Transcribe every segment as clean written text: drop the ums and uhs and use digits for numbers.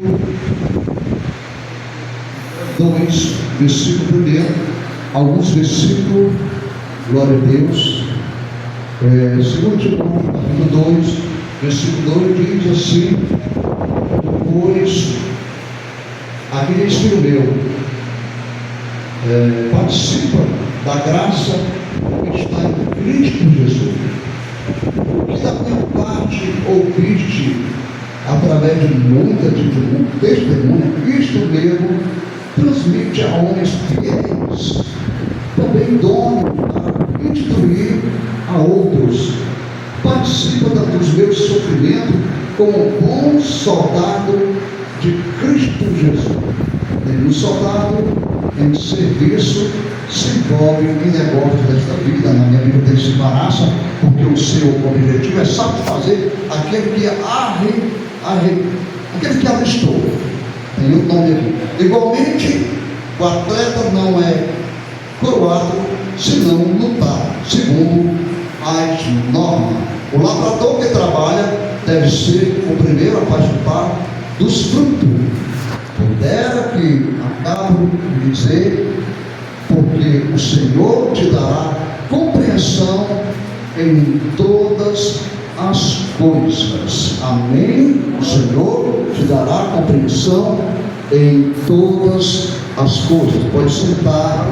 2, versículo 1, alguns versículos, glória a Deus. 2 Timóteo, capítulo 2, versículo 2 diz assim: pois, aqui diz, filho meu, participa da graça que está em Cristo Jesus, o que da minha parte ouviste através de muita testemunha, Cristo mesmo transmite a homens fiéis, também idôneos para instruir a outros. Participa dos meus sofrimentos como bom soldado de Cristo Jesus. Um soldado em serviço se envolve em negócios desta vida. Na minha Bíblia tem se embaraça, porque o seu objetivo é satisfazer aquele que alistou. Tem o nome aqui. Igualmente, o atleta não é coroado se não lutar segundo as normas. O lavrador que trabalha deve ser o primeiro a participar dos frutos. Pudera que acabo de dizer, porque o Senhor te dará compreensão em todas as coisas. Amém? O Senhor te dará compreensão em todas as coisas. Pode sentar.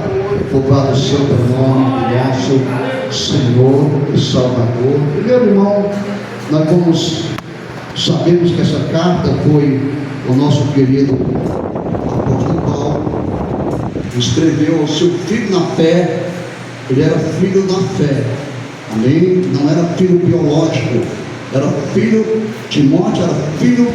Louvado seja o nome do nosso Senhor e Salvador. Primeiro, irmão, nós sabemos que essa carta foi o nosso querido apóstolo Paulo, escreveu ao seu filho na fé. Ele era filho na fé, amém? Não era filho biológico, era filho. Timóteo era filho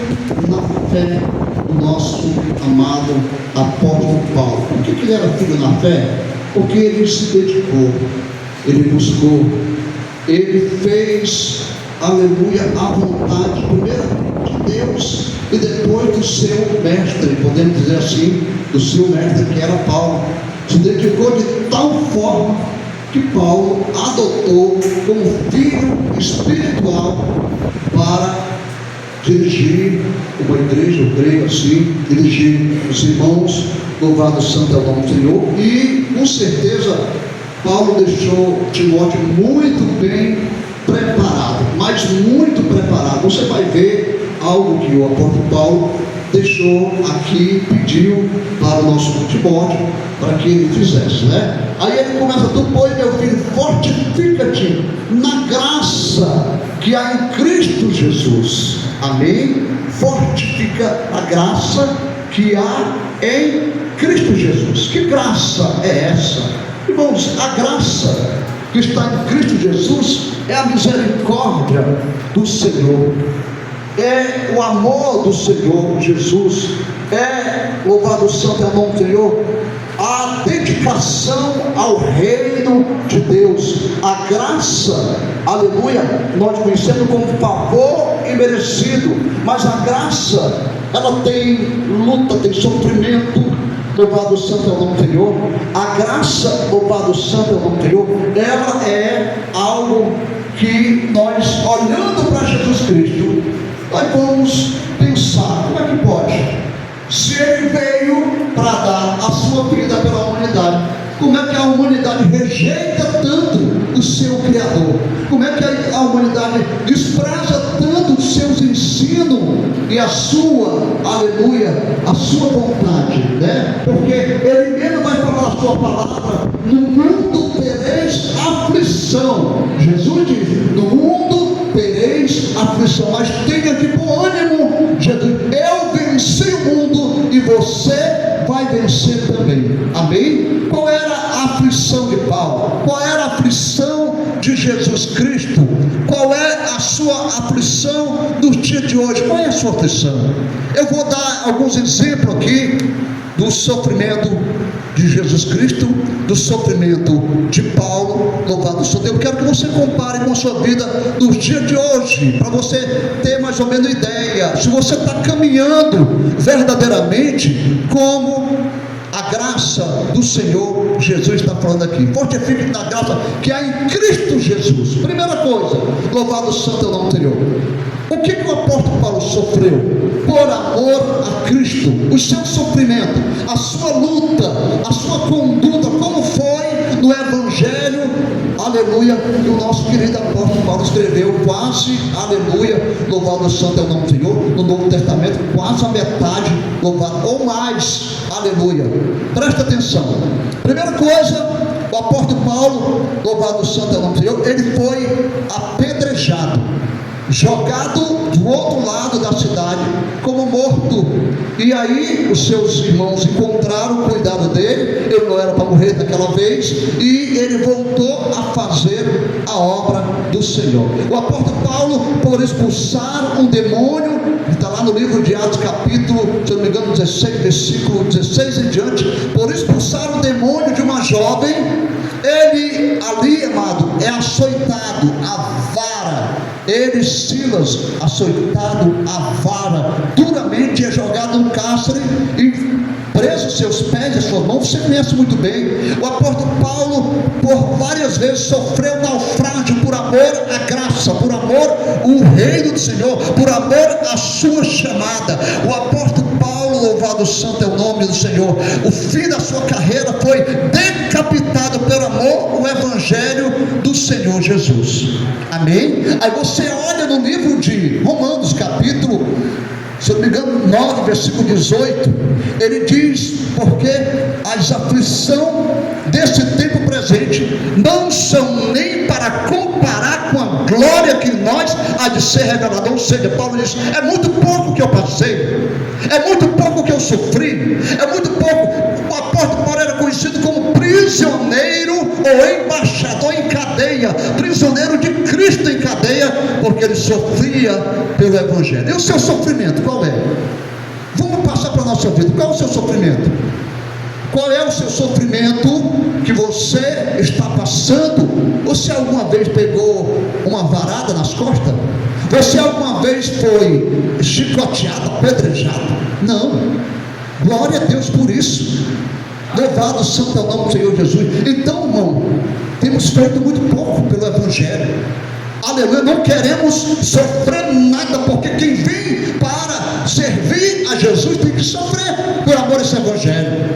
na fé do nosso amado apóstolo Paulo. Por que ele era filho na fé? Porque ele se dedicou, ele buscou, ele fez, aleluia, a vontade primeiro de Deus e depois do seu mestre, podemos dizer assim, do seu mestre, que era Paulo. Se dedicou de tal forma que Paulo adotou como filho espiritual para dirigir uma igreja, eu creio assim, dirigir os irmãos. Louvado santo é o nome do Senhor. E com certeza Paulo deixou Timóteo muito bem preparado, mas muito preparado. Você vai ver algo que o apóstolo Paulo deixou aqui, pediu para o nosso Timóteo, para que ele fizesse, né? Aí ele começa: tu, pois, meu filho, fortifica-te na graça que há em Cristo Jesus. Amém? Fortifica a graça que há em Cristo Jesus. Que graça é essa? Irmãos, a graça que está em Cristo Jesus é a misericórdia do Senhor, é o amor do Senhor Jesus, é, louvado santo é o nome do Senhor, a dedicação ao reino de Deus. A graça, aleluia, nós conhecemos como favor imerecido, mas a graça, ela tem luta, tem sofrimento. Louvado santo é o nome do Senhor. A graça, louvado santo é o nome do Senhor, ela é algo que nós, olhando para Jesus Cristo, nós vamos pensar: como é que pode? Se ele veio para dar a sua vida pela humanidade, como é que a humanidade rejeita tanto o seu Criador? Como é que a humanidade despreza tanto os seus ensinos e a sua, aleluia, a sua vontade, né? Porque ele mesmo vai falar a sua palavra: no mundo tereis aflição. Jesus diz: no mundo tereis aflição, mas tenha de bom ânimo. Jesus: eu venci o mundo e você vai vencer também. Amém? Qual era a aflição de Paulo? Qual era a aflição de Jesus Cristo? Qual é a sua aflição nos dias de hoje? Qual é a sua aflição? Eu vou dar alguns exemplos aqui do sofrimento de Jesus Cristo, do sofrimento de Paulo. Louvado seja Deus. Eu quero que você compare com a sua vida nos dias de hoje, para você ter mais ou menos ideia se você está caminhando verdadeiramente como a graça do Senhor Jesus está falando aqui. Fortifique na graça que há em Cristo Jesus. Primeira coisa, louvado santo é o nome do Senhor. O que o apóstolo Paulo sofreu por amor a Cristo, o seu sofrimento, a sua luta, a sua conduta, como foi no Evangelho, aleluia, que o nosso querido apóstolo Paulo escreveu, quase, aleluia, louvado santo é o nome do Senhor, no Novo Testamento, quase a metade, louvado, ou mais, aleluia. Presta atenção. Primeira coisa, o apóstolo Paulo, louvado santo é o nome do Senhor, ele foi apedrejado, jogado do outro lado da cidade como morto. E aí os seus irmãos encontraram, cuidaram dele, ele não era para morrer daquela vez, e ele voltou a fazer a obra do Senhor. O apóstolo Paulo, por expulsar um demônio, que está lá no livro de Atos capítulo, se eu não me engano 16, versículo 16 em diante, por expulsar um demônio de uma jovem, ele ali, amado, é açoitado, a vara, ele, Silas, açoitado a vara, duramente é jogado no cárcere e preso seus pés e suas mãos. Você conhece muito bem. O apóstolo Paulo, por várias vezes, sofreu naufrágio por amor à graça, por amor ao reino do Senhor, por amor à sua chamada. O apóstolo Paulo, louvado santo é o nome do Senhor, o fim da sua carreira foi decapitado pelo amor ao evangelho do Senhor Jesus. Amém? Aí você olha no livro de Romanos capítulo, se eu não me engano 9, versículo 18, ele diz, porque as aflições desse tempo presente não são nem para comparar com a glória que nós há de ser revelada. Ou seja, Paulo diz, é muito pouco que eu passei, é muito pouco que eu sofri, é muito pouco. O apóstolo Paulo era conhecido como prisioneiro ou embaixador em cadeia, prisioneiro de Cristo em cadeia, porque ele sofria pelo evangelho. E o seu sofrimento qual é? Vamos passar para a nossa vida. Qual é o seu sofrimento? Qual é o seu sofrimento que você está passando? Você alguma vez pegou uma varada nas costas? Você alguma vez foi chicoteado, apedrejado? Não. Glória a Deus por isso. Louvado santo é o nome do Senhor Jesus. Então, irmão, temos feito muito pouco pelo evangelho. Aleluia, não queremos sofrer nada, porque quem vem para servir a Jesus tem que sofrer por amor a esse evangelho.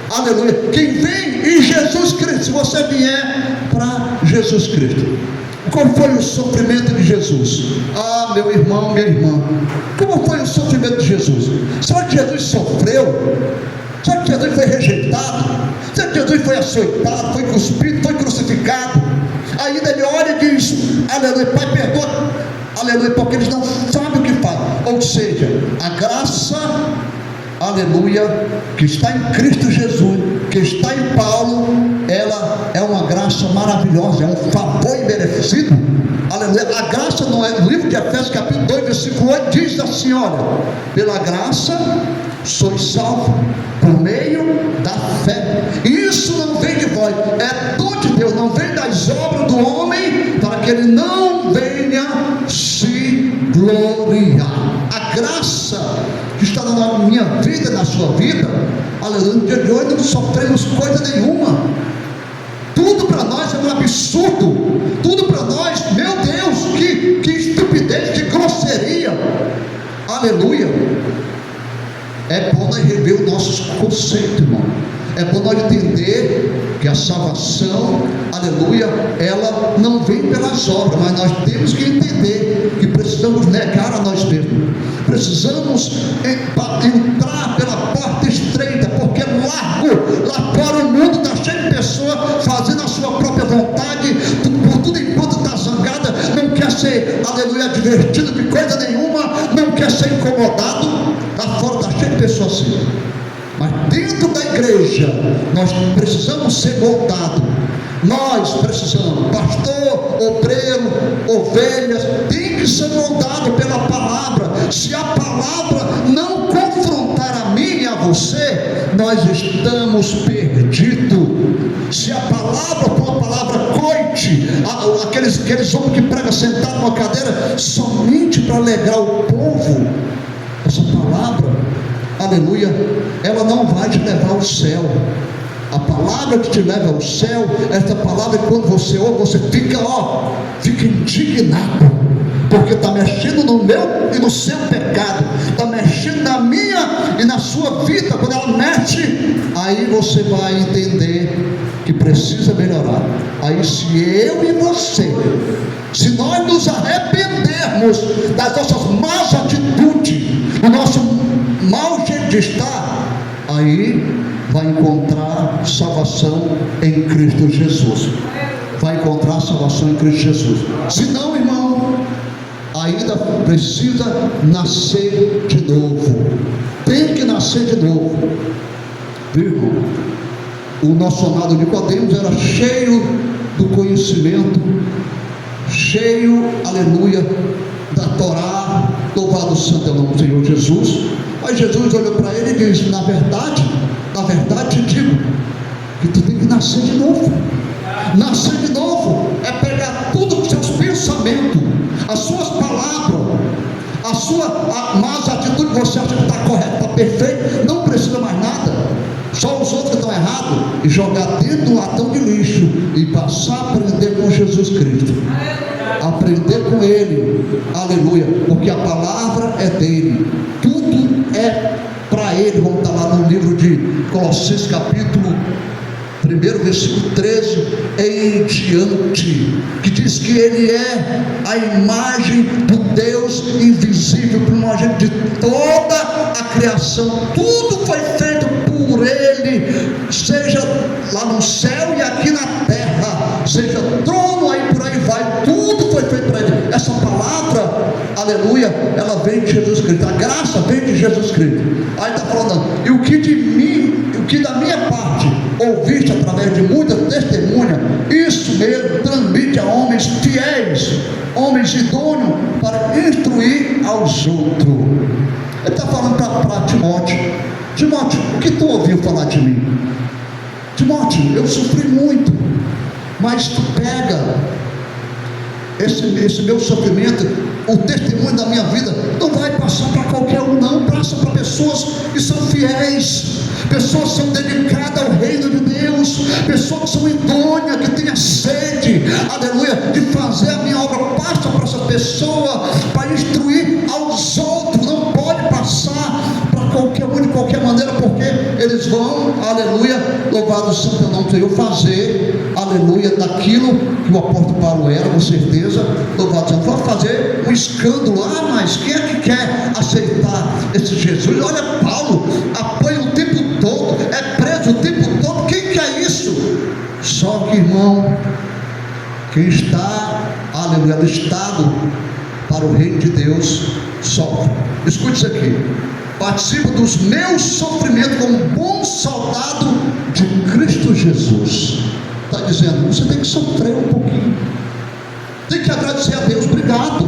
Aleluia, quem vem em Jesus Cristo, se você vier para Jesus Cristo, qual foi o sofrimento de Jesus? Ah, meu irmão, minha irmã, como foi o sofrimento de Jesus? Será que Jesus sofreu? Será que Jesus foi rejeitado? Será que Jesus foi açoitado, foi cuspido, foi crucificado? Ainda ele olha e diz, aleluia, Pai, perdoa, aleluia, porque eles não sabem o que fazem. Ou seja, a graça, aleluia, que está em Cristo Jesus, que está em Paulo, ela é uma graça maravilhosa, é um favor imerecido. Aleluia, a graça não é, no livro de Efésios capítulo 2, versículo 8, diz assim, olha, pela graça sois salvos por meio da fé. Isso não vem de vós, é dom de Deus, não vem das obras do homem, para que ele não venha se gloriar. A graça que está na minha vida, na sua vida, aleluia, no dia de hoje não sofremos coisa nenhuma. Tudo para nós é um absurdo, tudo para nós, meu Deus, que estupidez, que grosseria. Aleluia. É bom nós rever os nossos conceitos, irmão. É bom nós entender que a salvação, aleluia, ela não vem pelas obras, mas nós temos que entender que precisamos negar a nós mesmos. Precisamos entrar pela porta estreita, porque largo, lá fora o mundo está cheio de pessoas fazendo a sua própria vontade, por tudo enquanto está zangada, não quer ser, aleluia, advertido de coisa nenhuma, não quer ser incomodado. Lá fora está cheio de pessoas assim. Mas dentro da igreja nós precisamos ser moldados. Nós precisamos, pastor, obreiro, ovelhas, tem que ser moldado pela palavra. Se a palavra não confrontar a mim e a você, nós estamos perdidos. Se a palavra for uma palavra coite, aqueles homens que pregam sentado numa cadeira somente para alegrar o povo, essa palavra, aleluia, ela não vai te levar ao céu. A palavra que te leva ao céu, essa palavra, quando você ouve, você fica indignado, porque está mexendo no meu e no seu pecado, está mexendo na minha e na sua vida, quando ela mexe, aí você vai entender que precisa melhorar. Aí se eu e você, se nós nos arrependermos das nossas más atitudes, do nosso mau jeito de estar, aí vai encontrar salvação em Cristo Jesus. Vai encontrar salvação em Cristo Jesus. Se não, irmão, ainda precisa nascer de novo. Tem que nascer de novo. Viu, irmão? O nosso amado Nicodemos era cheio do conhecimento, cheio, aleluia, da Torá. Louvado seja o nome do Senhor Jesus. Mas Jesus olhou para ele e disse: na verdade te digo que tu tem que nascer de novo. Nascer de novo é pegar tudo os seus pensamentos, as suas palavras, a sua más atitude que você acha que está correto, está perfeito, não precisa mais nada, só os outros que estão errados, e jogar dentro do latão de lixo e passar a aprender com Jesus Cristo, aprender com Ele, aleluia, porque a palavra é dele, tudo é para Ele. Vamos estar lá no livro de Colossenses capítulo 1, versículo 13 em diante, que diz que Ele é a imagem do Deus invisível, primogênito de toda a criação. Tudo foi feito por Ele, seja lá no céu e aqui na terra, seja trono, aí por aí vai, tudo foi feito para Ele. Essa palavra, aleluia, ela vem de Jesus Cristo, a graça vem de Jesus Cristo. Aí está falando: e o que de mim, o que da minha parte ouviste através de muitas testemunhas, isso mesmo transmite a homens fiéis, homens idôneos para instruir aos outros. Ele está falando para Timóteo: Timóteo, o que tu ouviu falar de mim? Timóteo, eu sofri muito, mas tu pega esse meu sofrimento, o testemunho da minha vida, não vai passar para qualquer um, não. Passa para pessoas que são fiéis, pessoas que são dedicadas ao reino de Deus, pessoas que são idôneas, que têm a sede, aleluia, de fazer a minha obra. Passa para essa pessoa para instruir aos outros. Não pode passar para qualquer um de qualquer maneira, porque eles vão, aleluia, louvado seja o nome do Senhor, fazer, aleluia, daquilo que o apóstolo Paulo era, com certeza, louvado seja, vai fazer um escândalo. Mas quem é que quer aceitar esse Jesus? Olha, Paulo apanha o tempo todo, é preso o tempo todo. Quem quer isso? Só que, irmão, quem está, aleluia, listado para o reino de Deus sofre. Escute isso aqui: participo dos meus sofrimentos como bom soldado de Cristo Jesus. Está dizendo, você tem que sofrer um pouquinho, tem que agradecer a Deus. Obrigado,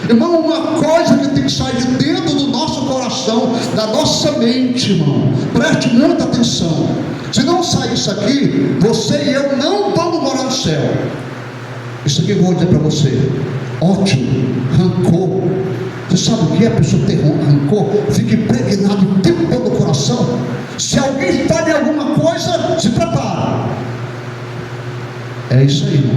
irmão. Uma coisa que tem que sair de dentro do nosso coração, da nossa mente, irmão, preste muita atenção. Se não sair isso aqui, você e eu não vamos morar no céu. Isso aqui eu vou dizer para você: ódio, rancor. Você sabe o que é a pessoa ter rancor? Fica impregnado o tempo todo no coração. Se alguém fale alguma coisa, se prepara. É isso aí, irmão.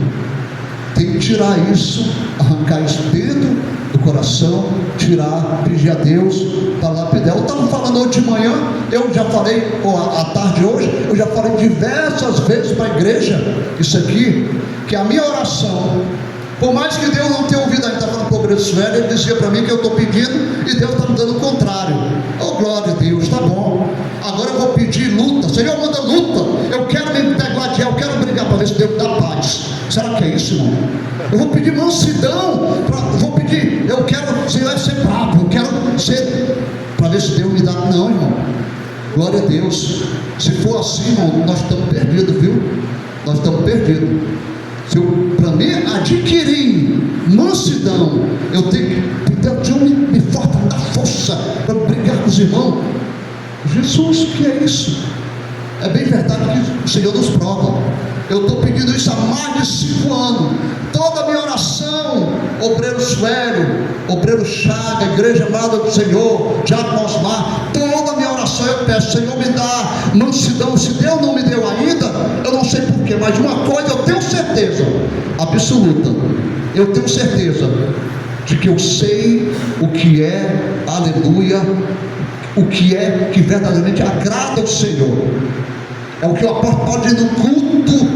Tem que tirar isso, arrancar isso dentro do coração, tirar, pedir a Deus para lapidar. Eu estava falando hoje de manhã, eu já falei, à tarde hoje, eu já falei diversas vezes para a igreja, isso aqui, que a minha oração, por mais que Deus não tenha ouvido, ainda estava no progresso velho, ele dizia para mim que eu estou pedindo e Deus está me dando o contrário. Oh, glória a Deus, está bom. Agora eu vou pedir luta. Senhor, manda luta. Eu quero me degladiar, eu quero brigar para ver se Deus dá paz. Será que é isso, irmão? Eu vou pedir mansidão, vou pedir, eu quero, Senhor, ser bravo, eu quero ser, para ver se Deus me dá. Não, irmão. Glória a Deus. Se for assim, irmão, nós estamos perdidos, viu? Nós estamos perdidos. Se eu, para mim, adquirir mansidão, eu tenho que Deus me força, me dá força para brigar com os irmãos. Jesus, que é isso? É bem verdade que o Senhor nos prova. Eu estou pedindo isso há mais de 5 anos. Toda a minha oração, obreiro Suélio, obreiro Chaga, igreja amada do Senhor, Diácono Osmar, toda a minha oração eu peço: Senhor, me dá mansidão. Se Deus não me deu ainda, eu não sei porquê, mas uma coisa eu tenho certeza absoluta, eu tenho certeza de que eu sei o que é, aleluia, o que é que verdadeiramente agrada ao Senhor. É o que o apóstolo Paulo diz no culto,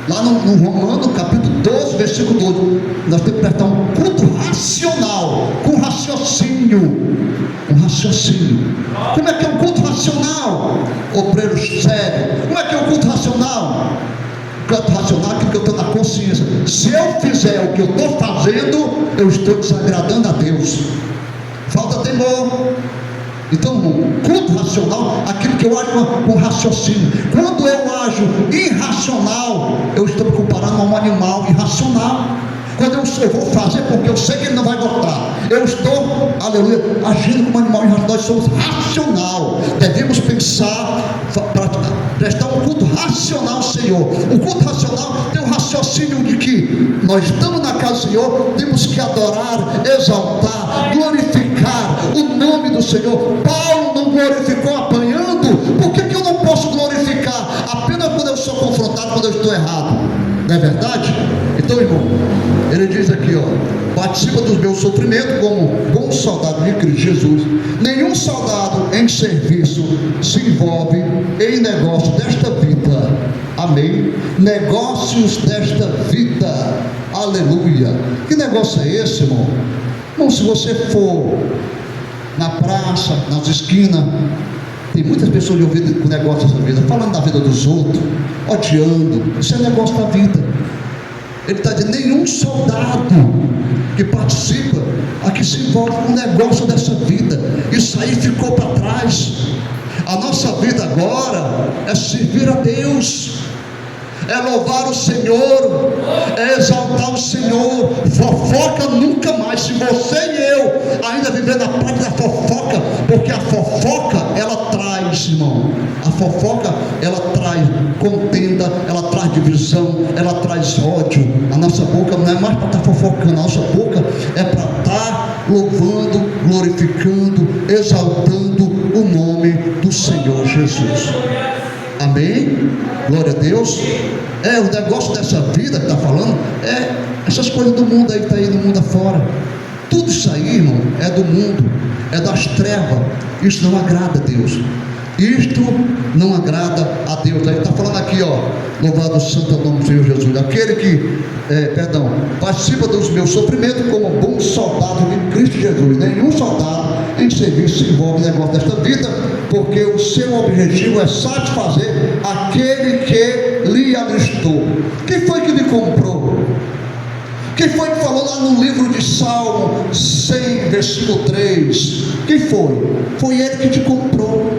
lá no Romano, capítulo 12, versículo 12. Nós temos que prestar um culto racional, com raciocínio. Um raciocínio. Como é que é um culto racional? Obreiro sério. Como é que é um culto racional? O culto racional é aquilo que eu estou na consciência. Se eu fizer o que eu estou fazendo, eu estou desagradando a Deus. Falta temor. Então, culto racional, aquilo que eu ajo com raciocínio. Quando eu ajo irracional, eu estou me comparando a um animal irracional. Quando eu vou fazer porque eu sei que ele não vai gostar, eu estou, aleluia, agindo como um animal irracional. Nós somos racional. Devemos pensar, prestar um culto racional ao Senhor. O culto racional tem o raciocínio de que nós estamos na casa do Senhor, temos que adorar, exaltar, glorificar o nome do Senhor. Paulo não glorificou apanhando. Por que eu não posso glorificar apenas quando eu sou confrontado, quando eu estou errado? Não é verdade? Então, irmão, ele diz aqui, participa dos meus sofrimentos como bom soldado de Cristo Jesus. Nenhum soldado em serviço se envolve em negócio desta vida. Amém? Negócios desta vida. Aleluia. Que negócio é esse, irmão? Irmão, se você for na praça, nas esquinas, tem muitas pessoas envolvidas com o negócio dessa vida, falando da vida dos outros, odiando. Isso é negócio da vida. Ele está dizendo, nenhum soldado que participa, aqui se envolve com o negócio dessa vida. Isso aí ficou para trás. A nossa vida agora é servir a Deus, é louvar o Senhor, é exaltar o Senhor. Fofoca nunca mais. Se você e eu ainda viver na prática da fofoca, porque a fofoca ela traz, irmão, a fofoca ela traz contenda, ela traz divisão, ela traz ódio. A nossa boca não é mais para estar fofocando, a nossa boca é para estar louvando, glorificando, exaltando o nome do Senhor Jesus. Amém? Glória a Deus. O negócio dessa vida que está falando é essas coisas do mundo aí que está aí no mundo afora. Tudo isso aí, irmão, é do mundo, é das trevas. Isso não agrada a Deus. Isto não agrada a Deus. Ele está falando aqui, louvado seja o nome do Senhor Jesus. Aquele que, participa dos meus sofrimentos como bom soldado de Cristo Jesus. Nenhum soldado em serviço se envolve no negócio desta vida, porque o seu objetivo é satisfazer aquele que lhe alistou. Quem foi que lhe comprou? Quem foi que falou lá no livro de Salmo 100, versículo 3? Quem foi? Foi ele que te comprou.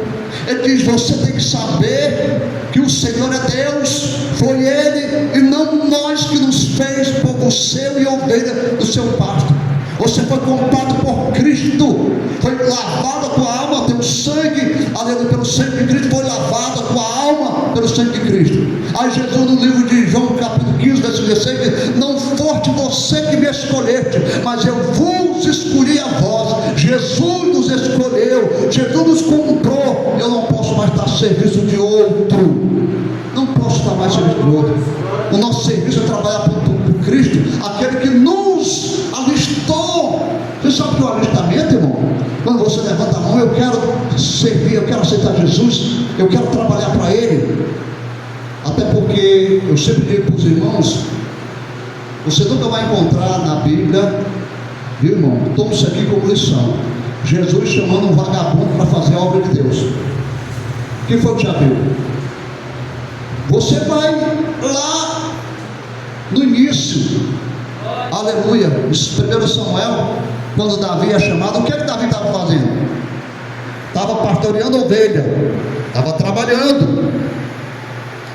Ele diz, você tem que saber que o Senhor é Deus. Foi ele e não nós que nos fez povo seu e ovelha do seu pasto. Você foi comprado por Cristo, foi lavada a tua alma, teu sangue, aleluia, pelo sangue de Cristo, foi lavada a tua alma pelo sangue de Cristo. Aí Jesus no livro de João, capítulo 15, versículo 16, diz, não foste você que me escolheste, mas eu vos escolhi a vós. Jesus nos escolheu, Jesus nos comprou. Eu não posso mais estar a serviço de outro, não posso estar mais a serviço de outro. O nosso serviço é trabalhar por Cristo, aquele que nos alistou. Você sabe que o alistamento, irmão, quando você levanta a mão, eu quero servir, eu quero aceitar Jesus, eu quero trabalhar para Ele. Até porque eu sempre digo para os irmãos, você nunca vai encontrar na Bíblia, viu, irmão? Toma isso aqui como lição, Jesus chamando um vagabundo para fazer a obra de Deus. Quem foi que já viu? Você vai lá no início, aleluia, 1 Samuel, quando Davi é chamado, o que Davi estava fazendo? Estava pastoreando ovelha, estava trabalhando.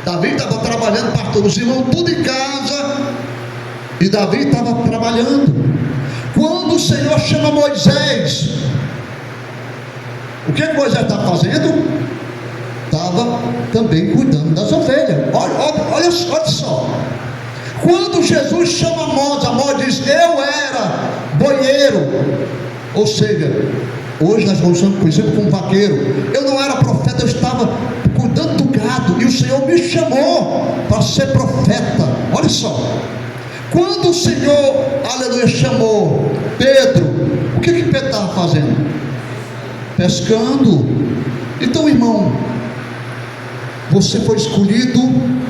Davi estava trabalhando, pastor, os irmãos tudo em casa, e Davi estava trabalhando. Quando o Senhor chama Moisés, o que Moisés estava fazendo? Estava também cuidando das ovelhas. Olha só. Quando Jesus chama Amós diz, eu era boieiro, ou seja, hoje nós vamos ser conhecidos como vaqueiro. Eu não era profeta, eu estava cuidando do gado, e o Senhor me chamou para ser profeta. Olha só, quando o Senhor, aleluia, chamou Pedro, o que Pedro estava fazendo? pescando. Então, irmão, você foi escolhido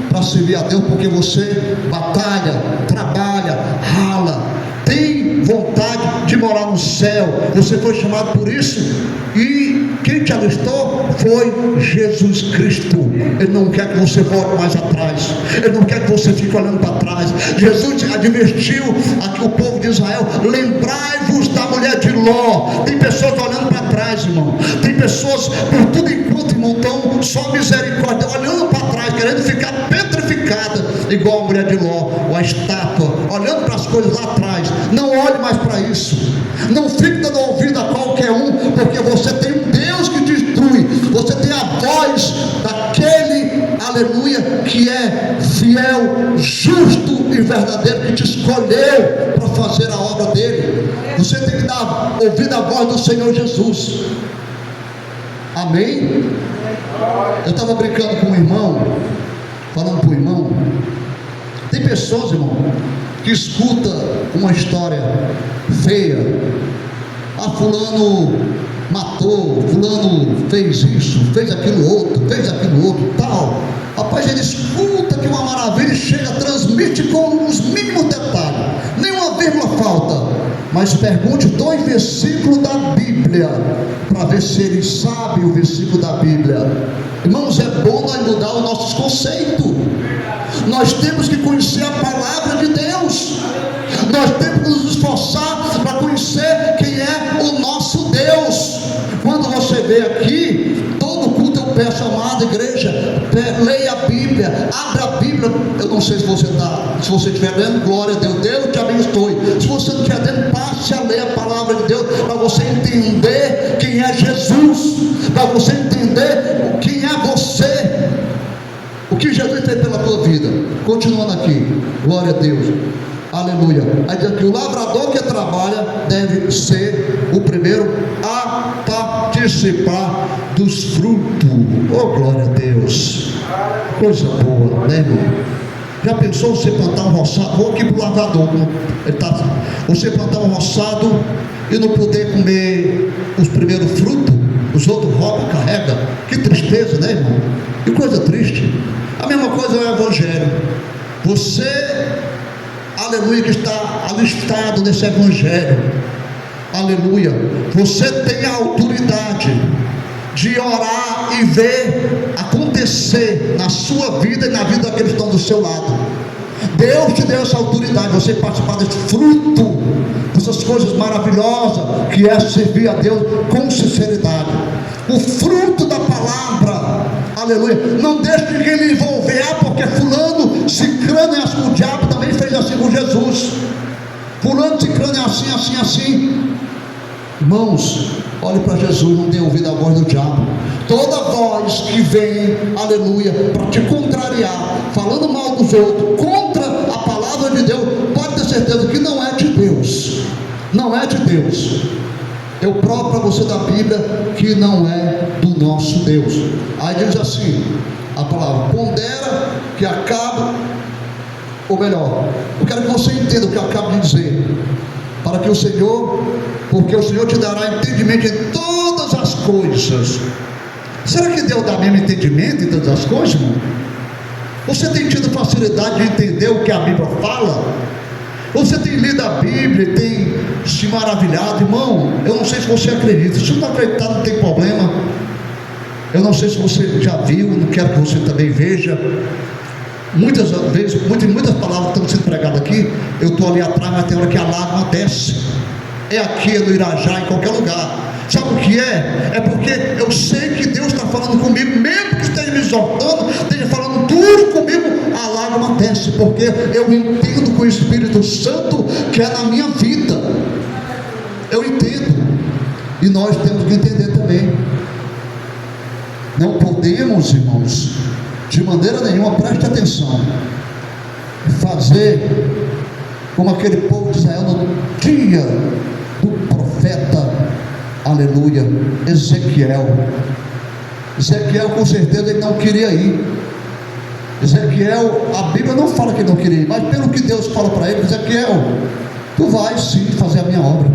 para servir a Deus porque você batalha, trabalha, rala, tem vontade de morar no céu. Você foi chamado por isso, e quem te alistou foi Jesus Cristo. Ele não quer que você volte mais atrás, Ele não quer que você fique olhando para trás. Jesus advertiu aqui o povo de Israel: lembrai-vos da mulher de Ló. Tem pessoas olhando para trás, irmão. Tem pessoas por tudo enquanto, irmão, estão só misericórdia, olhando para trás, querendo ficar petrificada, igual a mulher de Ló, ou a estátua, olhando para as coisas lá atrás. Não olhe mais para isso. Não fique dando ouvido a qualquer um, porque você tem um Deus que destrui. Você tem a voz daquele, aleluia, que é fiel, justo e verdadeiro, que te escolheu para fazer a obra dele. Você tem que dar ouvido à voz do Senhor Jesus. Amém? Eu estava brincando com um irmão, falando para o irmão, tem pessoas, irmão, que escuta uma história feia. Fulano matou, fulano fez isso, fez aquilo outro, tal. Rapaz, ele escuta que uma maravilha, chega, transmite com os mínimos detalhes, nenhuma vírgula falta. Mas pergunte 2 versículos da Bíblia, para ver se ele sabe o versículo da Bíblia. Irmãos, é bom nós mudar os nossos conceitos. Nós temos que conhecer a palavra de Deus. Nós temos que nos esforçar para conhecer quem é o nosso Deus. Quando você vê aqui, todo culto eu peço, amada igreja, leia a Bíblia, abra a Bíblia. Eu não sei se você está, se você estiver lendo, glória a Deus, Deus te abençoe. Se você não estiver lendo, passe a ler a palavra de Deus, para você entender quem é Jesus, para você entender quem é você, o que Jesus fez pela tua vida. Continuando aqui, glória a Deus, aleluia. Aí diz aqui: o lavrador que trabalha deve ser o primeiro a participar dos frutos. Oh, glória a Deus, coisa boa, né, irmão? Já pensou você plantar um roçado? Vou aqui para o lavrador, você plantar um roçado e não poder comer os primeiros frutos, os outros roubam, carrega. Que tristeza, né, irmão? Que coisa triste. A mesma coisa é o evangelho. Você, aleluia, que está alistado nesse evangelho, aleluia, você tem a autoridade de orar e ver acontecer na sua vida e na vida daqueles que estão do seu lado. Deus te deu essa autoridade, você participar desse fruto, dessas coisas maravilhosas, que é servir a Deus com sinceridade. O fruto da palavra, aleluia. Não deixe ninguém lhe envolver, porque fulano, cicrano é assim. O diabo também fez assim com Jesus. Fulano, cicrano é assim. Irmãos, olhe para Jesus, não dê ouvido à voz do diabo. Toda voz que vem, aleluia, para te contrariar, falando mal dos outros, contra a palavra de Deus, pode ter certeza que não é de Deus. Não é de Deus. Eu provo para você da Bíblia que não é do nosso Deus. Aí diz assim, a palavra: pondera que acaba, ou melhor, eu quero que você entenda o que eu acabo de dizer, para que o Senhor, porque o Senhor te dará entendimento em todas as coisas. Será que Deus dá mesmo entendimento em todas as coisas, irmão? Você tem tido facilidade de entender o que a Bíblia fala? Você tem lido a Bíblia e tem se maravilhado, irmão? Eu não sei se você acredita. Se não acreditar, não tem problema. Eu não sei se você já viu, não quero que você também veja. Muitas vezes, muitas palavras estão sendo pregadas aqui. Eu estou ali atrás, mas tem hora que a lágrima desce. É aqui, é no Irajá, em qualquer lugar. Sabe o que é? É porque eu sei que Deus está falando comigo, mesmo que esteja me exortando, esteja falando duro comigo, a lágrima desce, porque eu entendo com o Espírito Santo que é na minha vida. Eu entendo, e nós temos que entender também. Não podemos, irmãos, de maneira nenhuma, preste atenção, fazer como aquele povo de Israel no dia do profeta, aleluia, Ezequiel. Ezequiel, com certeza, ele não queria ir. Ezequiel, a Bíblia não fala que ele não queria ir, mas pelo que Deus fala para ele: Ezequiel, tu vais sim fazer a minha obra.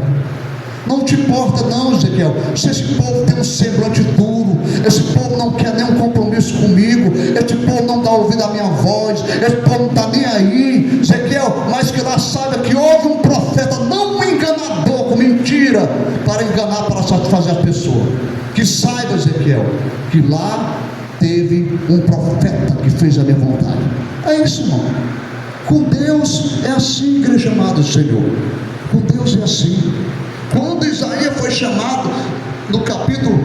Não te importa não, Ezequiel, se esse povo tem um semblante duro, esse povo não quer nenhum compromisso comigo, esse povo não dá ouvido à minha voz, esse povo não está nem aí, Ezequiel, mas que lá saiba que houve um profeta, não um enganador com mentira, para enganar, para satisfazer as pessoas. Que saiba, Ezequiel, que lá teve um profeta que fez a minha vontade. É isso, irmão. Com Deus é assim, igreja amada do Senhor. Com Deus é assim. Quando Isaías foi chamado, no capítulo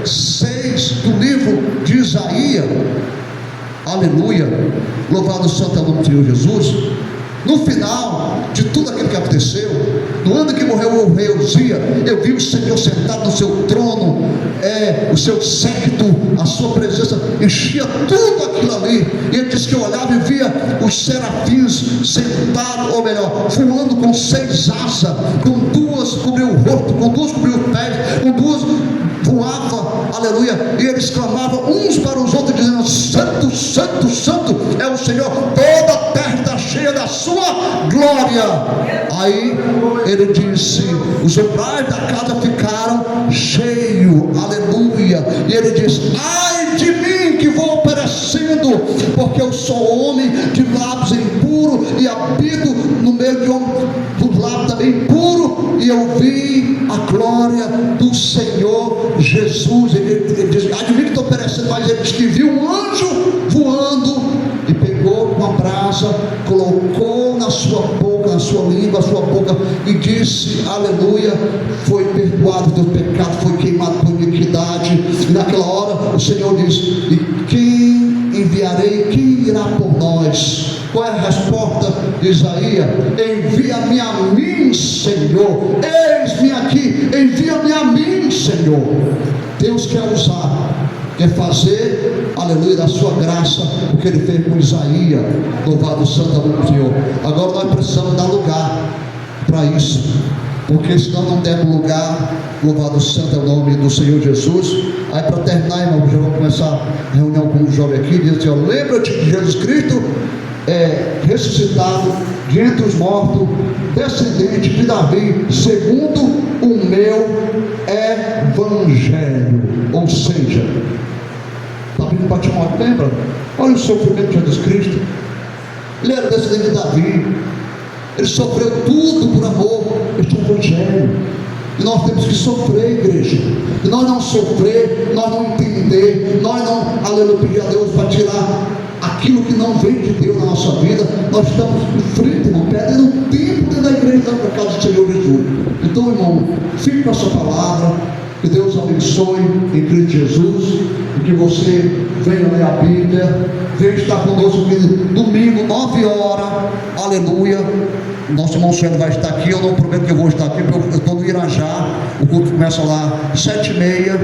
6 do livro de Isaías, aleluia, louvado seja o nome do Senhor Jesus. No final de tudo aquilo que aconteceu, no ano que morreu o rei Uzias, eu vi o Senhor sentado no seu trono, o seu séquito, a sua presença enchia tudo aquilo ali. E ele disse que eu olhava e via os serafins sentados, ou melhor, voando com 6 asas, com 2 cobriu o rosto, com 2 cobriu os pés, com 2 voava, aleluia, e eles clamavam uns para os outros, dizendo: Santo, Santo, Santo é o Senhor, toda a terra está cheia da sua glória. Aí ele disse: os umbrais da casa ficaram cheios, aleluia. E ele disse: ai de mim que vou perecendo, porque eu sou homem de lábios impuros e habito no meio de homens dos lábios também impuros, e eu vi a glória do Senhor Jesus. Ele diz: ai de mim que estou perecendo, mas ele diz que viu um anjo voando e pegou uma brasa, colocou na sua boca, na sua língua, na sua boca, e disse: aleluia, foi perdoado teu pecado, foi queimado por iniquidade. E naquela hora o Senhor diz: e quem enviarei? Quem irá por nós? Qual é a resposta de Isaías? Envia-me a mim, Senhor. Eis-me aqui, envia-me a mim, Senhor. Deus quer usar, quer fazer, aleluia, da sua graça, o que ele fez com Isaías. Louvado seja o nome do Senhor. Agora nós precisamos dar lugar para isso, porque senão não temos lugar. Louvado seja o nome do Senhor Jesus. Aí para terminar, irmão, já vou começar a reunião com o jovem aqui, diz assim: ó, lembra-te de Jesus Cristo, ressuscitado de entre os mortos, descendente de Davi, segundo o meu evangelho. Ou seja, está vindo para Timóteo, lembra? Olha o sofrimento de Jesus Cristo. Ele era descendente de Davi, ele sofreu tudo por amor. Este é o evangelho. E nós temos que sofrer, igreja. E nós não sofrer, nós não entender, nós não, aleluia, pedir a Deus para tirar aquilo que não vem de Deus na nossa vida. Nós estamos em frente, irmão, perdendo tempo dentro da igreja, por causa do Senhor Jesus. Então, irmão, fique com essa palavra. Que Deus abençoe em Cristo Jesus, e que você venha ler a Bíblia, venha estar conosco domingo, 9 horas, aleluia. Nosso irmão Sueli vai estar aqui. Eu não prometo que eu vou estar aqui, porque eu estou no Irajá. O culto começa lá 7h30,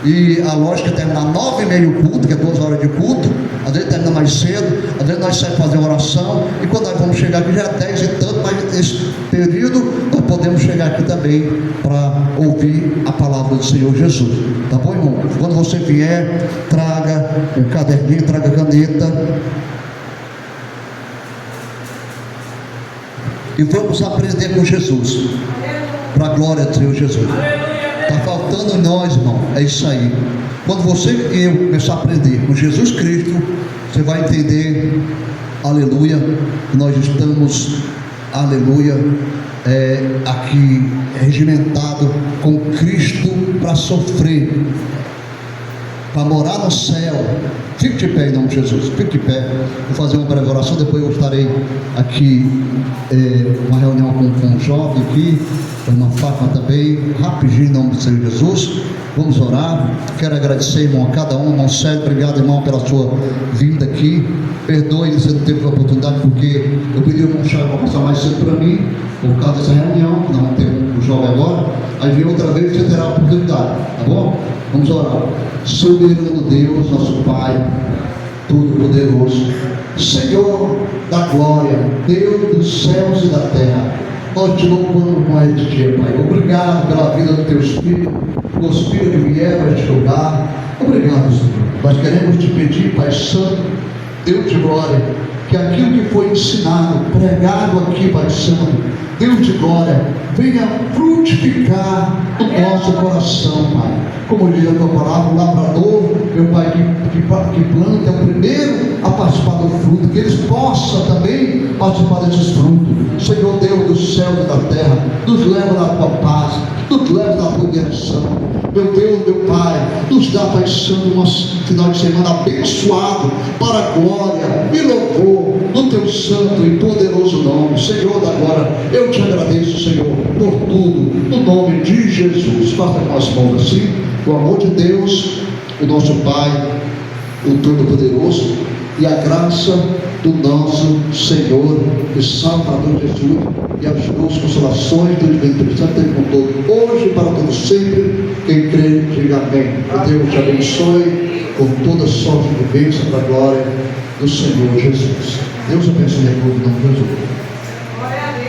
e a lógica é terminar 9h30 o culto, que é 2 horas de culto. Às vezes termina mais cedo, às vezes nós saímos fazer oração, e quando nós vamos chegar aqui já é 10 e tanto, mas esse período nós podemos chegar aqui também para ouvir a palavra do Senhor Jesus. Tá bom, irmão? Quando você vier, traga um caderninho, traga caneta, e vamos aprender com Jesus, para a glória do Senhor Jesus. Está faltando em nós, irmão, é isso aí. Quando você e eu começar a aprender com Jesus Cristo, você vai entender, aleluia, que nós estamos, aleluia, aqui regimentado com Cristo para sofrer, para morar no céu. Fique de pé em nome de Jesus, fique de pé. Vou fazer uma breve oração, depois eu estarei aqui, uma reunião com um jovem aqui, uma Fátima também, rapidinho em nome do Senhor Jesus. Vamos orar. Quero agradecer, irmão, a cada um. Irmão Sérgio, obrigado, irmão, pela sua vinda aqui. Perdoe se não teve a oportunidade, porque eu pedi ao irmão Charles para passar mais cedo para mim, por causa dessa reunião, que não tem o jovem agora. Aí vem outra vez e você terá a oportunidade, tá bom? Vamos orar. Soberano Deus, nosso Pai Todo-Poderoso, Senhor da glória, Deus dos céus e da terra, nós te louvamos mais de dia, Pai. Obrigado pela vida do teu Espírito, o Espírito que vier para te jogar. Obrigado, Senhor. Nós queremos te pedir, Pai Santo, Deus de glória, que aquilo que foi ensinado, pregado aqui, Pai Santo, Deus de glória, venha frutificar no nosso coração, Pai. Como diz a tua palavra, o lavrador, meu Pai, que planta é o primeiro a participar do fruto, que eles possam também participar desses frutos. Senhor Deus do céu e da terra, nos leva na tua paz, nos leva na tua direção. Meu Deus, meu Pai, nos dá, Pai Santo, um final de semana abençoado para a glória e louvor do teu santo e poderoso nome. Senhor da glória, eu te agradeço, Senhor, por tudo, no nome de Jesus. Faça com as mãos assim, o amor de Deus, o nosso Pai, o Todo-Poderoso, e a graça do nosso Senhor e Salvador Jesus, e as duas consolações do Espírito Santo com todo, hoje e para todo sempre. Quem crê, diga amém. Que Deus te abençoe com toda sorte de bênção para a glória do Senhor Jesus. Deus abençoe a todos, em nome de Jesus.